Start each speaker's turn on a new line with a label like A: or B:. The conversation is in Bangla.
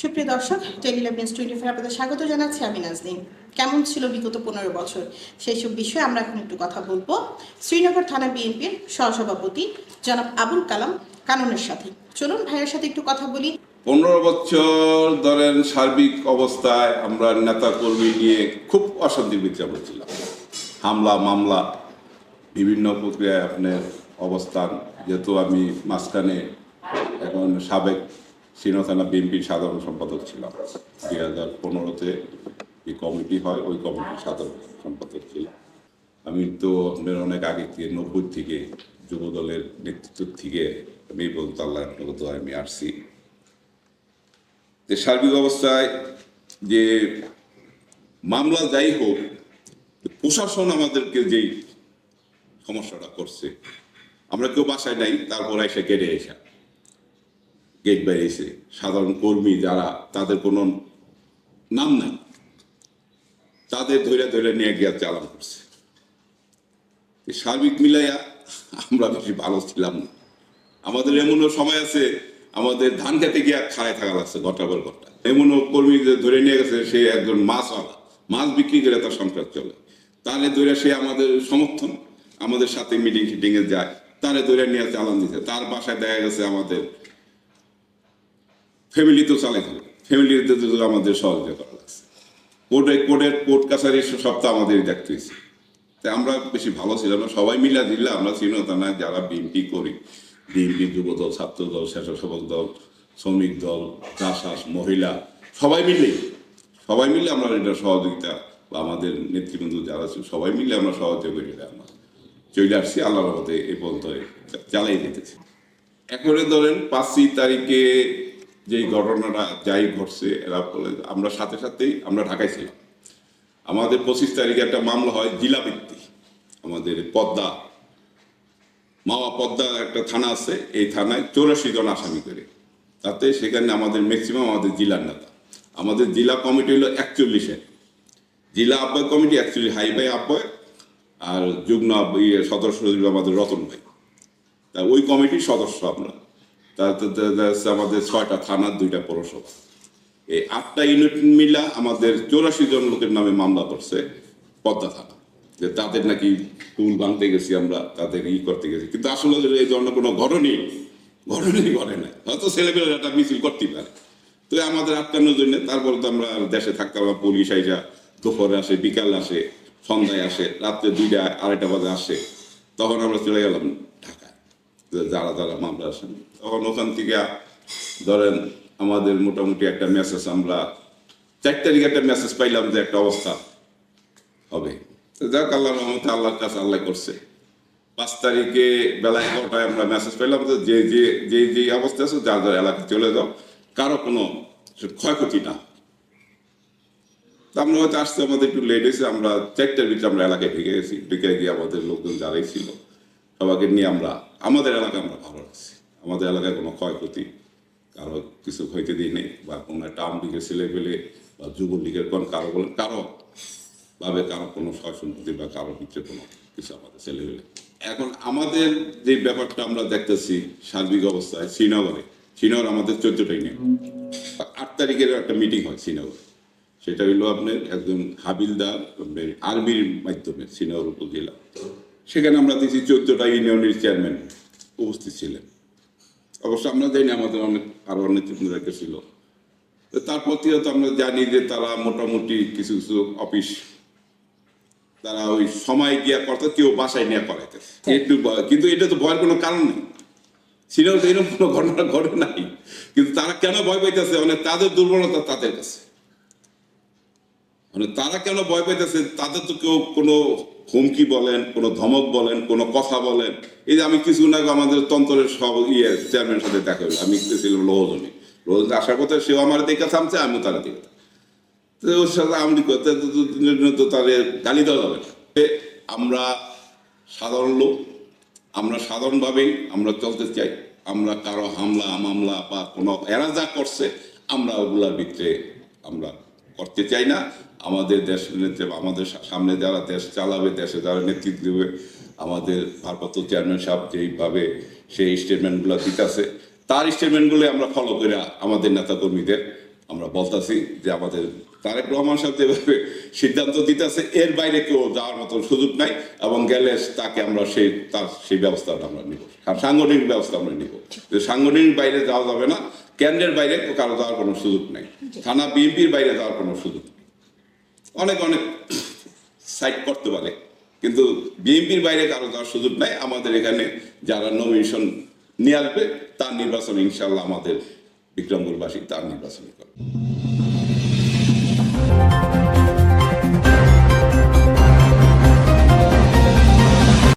A: সুপ্রিয় দর্শক, টেলিল্যাব নিউজ 24 আপনাদের স্বাগত জানাচ্ছি। আমি নাজনীন। কেমন ছিল বিগত 15 বছর, সেই সব বিষয়ে আমরা এখন একটু কথা বলবো শ্রীনগর থানা বিএনপির সহসভাপতি জনাব আবুল কালাম কাননের সাথে। চলুন ভাইয়ের সাথে একটু কথা বলি।
B: 15 বছর ধরেন সার্বিক অবস্থায় আমরা নেতা কর্মী নিয়ে খুব অশান্তির ভিতরে আমরা ছিলাম। হামলা মামলা বিভিন্ন প্রক্রিয়ায় আপনার অবস্থান, যেহেতু আমি মাঝখানে এখন সাবেক শ্রীনগর থানা বিএনপির সাধারণ সম্পাদক ছিলাম। 2015-তে যে কমিটি হয় ওই কমিটির সাধারণ সম্পাদক ছিলাম। আমি তো আপনার অনেক আগে থেকে 90 থেকে যুব দলের নেতৃত্ব থেকে আমি এই পর্যন্ত আল্লাহ আমি আসছি। যে সার্বিক অবস্থায় যে মামলা যাই হোক, প্রশাসন আমাদেরকে যেই সমস্যাটা করছে, আমরা কেউ বাসায় নাই, তারপর এসে কেটে এসে গেট বাইরে এসে সাধারণ কর্মী যারা তাদের কোনো নাম নাই, তাদের ধরে ধরে নিয়ে গিয়ে চালান করছে। সার্বিক মিলাইয়া আমরা বেশি ভালো ছিলাম না। আমাদের এমনও সময় আছে আমাদের ধান খেতে গিয়ে খাড়ায় থাকা লাগছে ঘটা পর ঘটা। এমনও কর্মী ধরে নিয়ে গেছে, সে একজন মাছওয়ালা, মাছ বিক্রি করে তার সংসার চলে, তারে ধরে সে আমাদের সমর্থন, আমাদের সাথে মিটিং টিটিংয়ে যায়, তারে ধরে নিয়ে চালান দিতে। তার বাসায় দেখা গেছে আমাদের ফ্যামিলি তো চালাই থাকে, ফ্যামিলিতে আমাদের সহযোগিতা করা লাগছে। কোর্ট কাছারি সপ্তাহ আমাদেরই দেখতে হয়েছে। তাই আমরা বেশি ভালো ছিলাম না। সবাই মিলে দিলে আমরা শ্রীনগর যারা বিএনপি করি, বিএনপি যুব দল, ছাত্র দল, স্বেচ্ছাসেবক দল, শ্রমিক দল, চাষাস, মহিলা, সবাই মিলে আমরা এটা সহযোগিতা বা আমাদের নেতৃবৃন্দ যারা ছিল সবাই মিলে আমরা সহযোগিতা করি। আমরা চলে আসছি, আল্লাহর রহমতে এই পর্যন্ত চালাই যেতেছি। এখনো ধরেন 5 তারিখে যেই ঘটনাটা যাই ঘটছে, এরা বলে আমরা সাথে সাথেই আমরা ঢাকায় ছিলাম। আমাদের 25 তারিখে একটা মামলা হয় জেলাভিত্তিক, আমাদের পদ্মা একটা থানা আছে, এই থানায় 84 জন আসামি করে। তাতে সেখানে আমাদের ম্যাক্সিমাম আমাদের জেলার নেতা, আমাদের জেলা কমিটি হলো 41-এর, জেলা আহ্বায়ক কমিটি 41, হাই ভাই আহ্বায়ক, আর যুগ্ম সদস্য আমাদের রতন ভাই। তা ওই কমিটির সদস্য আমরা। তাতে আমাদের 6টা থানা, 2টা পৌরসভা, এই 8টা ইউনিট মিলা আমাদের 84 জন লোকের নামে মামলা করছে পদ্মা থানা, যে তাদের নাকি পুল ভাঙতে গেছি আমরা, তাদের করতে গেছি। কিন্তু আসলে এই ধরনের কোনো ঘটনাই ঘটে নাই। হয়তো ছেলেপেলেরা একটা মিছিল করতেই পারে। তো আমাদের আটকানোর জন্য তারপর তো আমরা দেশে থাকতাম। পুলিশ আইসা দুপুরে আসে, বিকাল আসে, সন্ধ্যায় আসে, রাত্রে 2টা 2:30 বাজে আসে। তখন আমরা চলে গেলাম ঢাকায়, যারা যারা মামলা আসেন। তখন ওখান থেকে ধরেন আমাদের মোটামুটি একটা মেসেজ, আমরা 4 তারিখে একটা মেসেজ পাইলাম যে একটা অবস্থা হবে। যাক, আল্লাহর রহমতে আল্লাহর কাছে আল্লাহ করছে। 5 তারিখে বেলা 11টায় আমরা মেসেজ পাইলাম যে যে অবস্থা আছে যার যার এলাকায় চলে যাও, কারো কোনো ক্ষয়ক্ষতি না। আমরা হয়তো আসতে আমাদের একটু লেট হয়েছে। আমরা 4টার ভিতরে আমরা এলাকায় ঢেকে গেছি। ঢেকে গিয়ে আমাদের লোকজন যারাই ছিল সবাইকে নিয়ে আমরা আমাদের এলাকায় আমরা ভালো রাখছি। আমাদের এলাকায় কোনো ক্ষয়ক্ষতি কারো কিছু হইতে দিই নেই, বা কোনো একটা আওয়ামী লীগের ছেলে পেলে বা যুবলীগের কারো ভাবে কারো কোনো সয় সম্পত্তি বা কারো ভিতরে কোনো কিছু আমাদের ছেলে পেলে। এখন আমাদের যে ব্যাপারটা আমরা দেখতেছি সার্বিক অবস্থায় শ্রীনগর আমাদের 14টা ইউনিট। 8 তারিখের একটা মিটিং হয় শ্রীনগরে। সেটা হইলো আপনার একজন হাবিলদার আর্মির মাধ্যমে শ্রীনগর উপজেলা। সেখানে আমরা দেখছি 14টা ইউনিয়নের চেয়ারম্যান উপস্থিত ছিলেন। অবশ্য আমরা জানি আমাদের আরো নেতৃবৃন্দ ছিল। তারপর থেকে তো আমরা জানি যে তারা মোটামুটি কিছু কিছু অফিস তারা ওই সময় গিয়া করতে, কেউ বাসায় নিয়ে করাইতেছে একটু। কিন্তু এটা তো ভয়ের কোনো কারণ নেই, শ্রীনগর এরকম কোনো ঘটনা ঘটে নাই। কিন্তু তারা কেন ভয় পাইতেছে, মানে তাদের দুর্বলতা তাদের কাছে। মানে তারা কেন ভয় পাইতেছে, তাদের তো কেউ কোনো হুমকি বলেন, কোনো ধমক বলেন, কোনো কথা বলেন। এই যে আমি কিছুদিন আগে আমাদের তন্ত্রের সব চেয়ারম্যানের সাথে দেখা হলো, আমি ছিলাম লোহজনে আসার কথা, সেও আমার দেখে থামছে, আমিও তারা দেখে। তো ওর সাথে আমি করতে তো তাদের গালি দেওয়া যাবে না। আমরা সাধারণ লোক, আমরা সাধারণভাবেই আমরা চলতে চাই। আমরা কারো হামলা মামলা বা কোনো এরা যা করছে আমরা ওগুলার ভিতরে আমরা করতে চাই না। আমাদের দেশ আমাদের সামনে যারা দেশ চালাবে, দেশে যারা নেতৃত্ব দেবে, আমাদের ভারপ্রাপ্ত চেয়ারম্যান সাহেব যেইভাবে সেই স্টেটমেন্টগুলো দিতেছে, তার স্টেটমেন্টগুলো আমরা ফলো করে আমাদের নেতাকর্মীদের আমরা বলতেছি যে আমাদের তারেক রহমান সাহেব যেভাবে সিদ্ধান্ত দিতেছে এর বাইরে কেউ যাওয়ার মতো সুযোগ নাই, এবং গেলে তাকে আমরা সেই ব্যবস্থাটা আমরা নিব, সাংগঠনিক ব্যবস্থা আমরা নিব। যে সাংগঠনিক বাইরে যাওয়া যাবে না, কেন্দ্রের বাইরে কারো যাওয়ার কোনো সুযোগ নাই, থানা বিএনপির বাইরে যাওয়ার কোনো সুযোগ নেই। অনেক সাইড করতে পারে, কিন্তু বিএনপির বাইরে কারো যাওয়ার সুযোগ নাই। আমাদের এখানে যারা নমিনেশন নিয়ে আসবে তার নির্বাচন ইনশাল্লাহ আমাদের বিক্রমপুরবাসী তার নির্বাচন করবে।